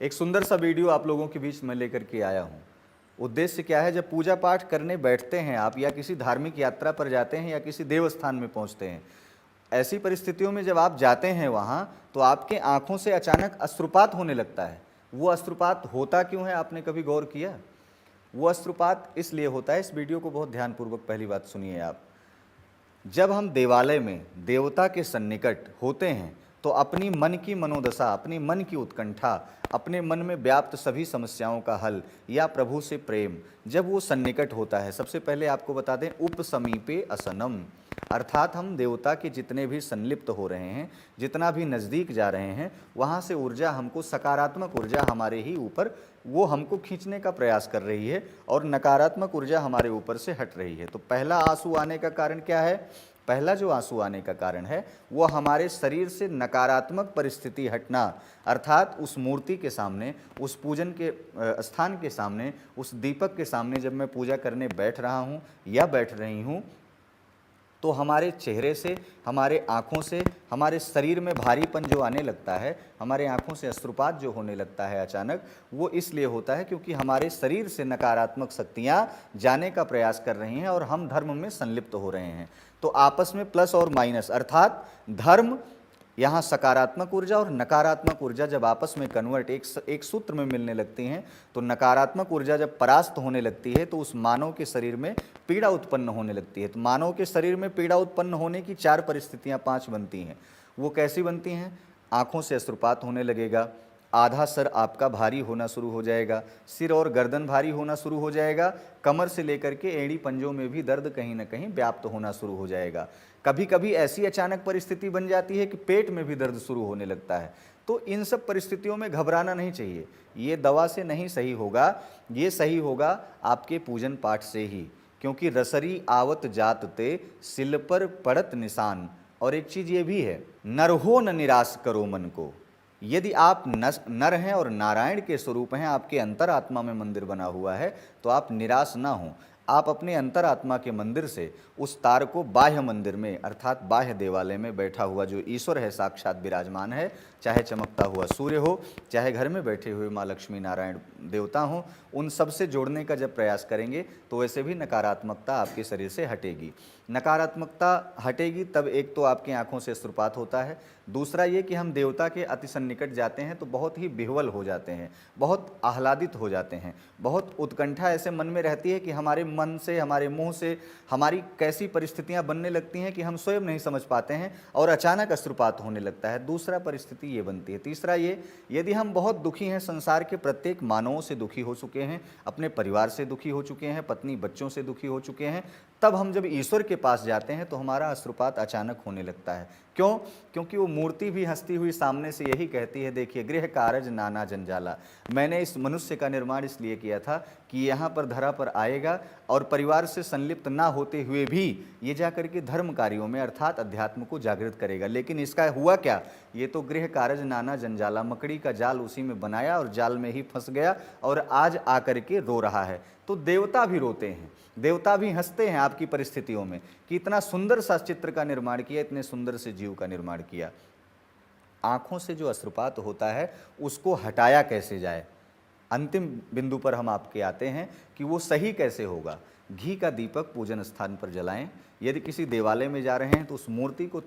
एक सुंदर सा वीडियो आप लोगों के बीच में लेकर के आया हूँ। उद्देश्य क्या है, जब पूजा पाठ करने बैठते हैं आप या किसी धार्मिक यात्रा पर जाते हैं या किसी देवस्थान में पहुँचते हैं, ऐसी परिस्थितियों में जब आप जाते हैं वहाँ तो आपके आँखों से अचानक अश्रुपात होने लगता है। वो अश्रुपात होता क्यों है, आपने कभी गौर किया? वो अश्रुपात इसलिए होता है, इस वीडियो को बहुत ध्यानपूर्वक पहली बात सुनिए आप। जब हम देवालय में देवता के सन्निकट होते हैं तो अपनी मन की मनोदशा, अपनी मन की उत्कंठा, अपने मन में व्याप्त सभी समस्याओं का हल या प्रभु से प्रेम जब वो सन्निकट होता है, सबसे पहले आपको बता दें, उपसमीपे असनम, अर्थात हम देवता के जितने भी संलिप्त हो रहे हैं, जितना भी नज़दीक जा रहे हैं, वहाँ से ऊर्जा हमको, सकारात्मक ऊर्जा हमारे ही ऊपर वो हमको खींचने का प्रयास कर रही है और नकारात्मक ऊर्जा हमारे ऊपर से हट रही है। तो पहला आंसू आने का कारण क्या है? पहला जो आंसू आने का कारण है वो हमारे शरीर से नकारात्मक परिस्थिति हटना, अर्थात उस मूर्ति के सामने, उस पूजन के स्थान के सामने, उस दीपक के सामने जब मैं पूजा करने बैठ रहा हूँ या बैठ रही हूँ तो हमारे चेहरे से, हमारे आँखों से, हमारे शरीर में भारीपन जो आने लगता है, हमारे आँखों से अश्रुपात जो होने लगता है अचानक, वो इसलिए होता है क्योंकि हमारे शरीर से नकारात्मक शक्तियाँ जाने का प्रयास कर रही हैं और हम धर्म में संलिप्त हो रहे हैं। तो आपस में प्लस और माइनस, अर्थात धर्म, यहाँ सकारात्मक ऊर्जा और नकारात्मक ऊर्जा जब आपस में कन्वर्ट एक सूत्र में मिलने लगती हैं तो नकारात्मक ऊर्जा जब परास्त होने लगती है तो उस मानव के शरीर में पीड़ा उत्पन्न होने लगती है। तो मानव के शरीर में पीड़ा उत्पन्न होने की 4 परिस्थितियाँ 5 बनती हैं। वो कैसी बनती हैं? आँखों से अश्रुपात होने लगेगा, आधा सर आपका भारी होना शुरू हो जाएगा, सिर और गर्दन भारी होना शुरू हो जाएगा, कमर से लेकर के एड़ी पंजों में भी दर्द कहीं ना कहीं व्याप्त होना शुरू हो जाएगा। कभी कभी ऐसी अचानक परिस्थिति बन जाती है कि पेट में भी दर्द शुरू होने लगता है। तो इन सब परिस्थितियों में घबराना नहीं चाहिए। ये दवा से नहीं सही होगा, ये सही होगा आपके पूजन पाठ से ही, क्योंकि रसरी आवत जात ते सिल पर पड़त निशान। और एक चीज़ ये भी है, नर हो न निराश करो मन को। यदि आप नर हैं और नारायण के स्वरूप हैं, आपके अंतरात्मा में मंदिर बना हुआ है, तो आप निराश ना हों। आप अपने अंतरात्मा के मंदिर से उस तार को बाह्य मंदिर में, अर्थात बाह्य देवालय में बैठा हुआ जो ईश्वर है, साक्षात विराजमान है, चाहे चमकता हुआ सूर्य हो, चाहे घर में बैठे हुए माँ लक्ष्मी नारायण देवता हों, उन सब से जोड़ने का जब प्रयास करेंगे तो वैसे भी नकारात्मकता आपके शरीर से हटेगी। नकारात्मकता हटेगी तब एक तो आपकी आंखों से अश्रुपात होता है, दूसरा ये कि हम देवता के अति सन्निकट जाते हैं तो बहुत ही विह्वल हो जाते हैं, बहुत आह्लादित हो जाते हैं, बहुत उत्कंठा ऐसे मन में रहती है कि हमारे मन से, हमारे मुंह से हमारी कैसी परिस्थितियां बनने लगती हैं कि हम स्वयं नहीं समझ पाते हैं और अचानक अश्रुपात होने लगता है। दूसरा परिस्थिति ये बनती है। तीसरा ये, यदि हम बहुत दुखी हैं, संसार के प्रत्येक मानवों से दुखी हो चुके हैं, अपने परिवार से दुखी हो चुके हैं, पत्नी बच्चों से दुखी हो चुके हैं, तब हम जब ईश्वर के पास जाते हैं तो हमारा अश्रुपात अचानक होने लगता है। क्यों? क्योंकि वो मूर्ति भी हंसती हुई सामने से यही कहती है, देखिए गृह कारज नाना जंजाला, मैंने इस मनुष्य का निर्माण इसलिए किया था कि यहाँ पर धरा पर आएगा और परिवार से संलिप्त ना होते हुए भी ये जाकर के धर्म कार्यों में, अर्थात अध्यात्म को जागृत करेगा। लेकिन इसका हुआ क्या? ये तो गृह कारज नाना जंजाला, मकड़ी का जाल उसी में बनाया और जाल में ही फंस गया और आज आकर के रो रहा है। तो देवता भी रोते हैं, देवता भी हंसते हैं आपकी परिस्थितियों में कि इतना सुंदर सा चित्र का निर्माण किया, इतने सुंदर से जीव का निर्माण किया। आँखों से जो अश्रुपात होता है उसको हटाया कैसे जाए, अंतिम बिंदु पर हम आपके आते हैं कि वो सही कैसे होगा। घी का दीपक पूजन स्थान पर जलाएं। यदि किसी देवालय में जा रहे हैं तो उस मूर्ति को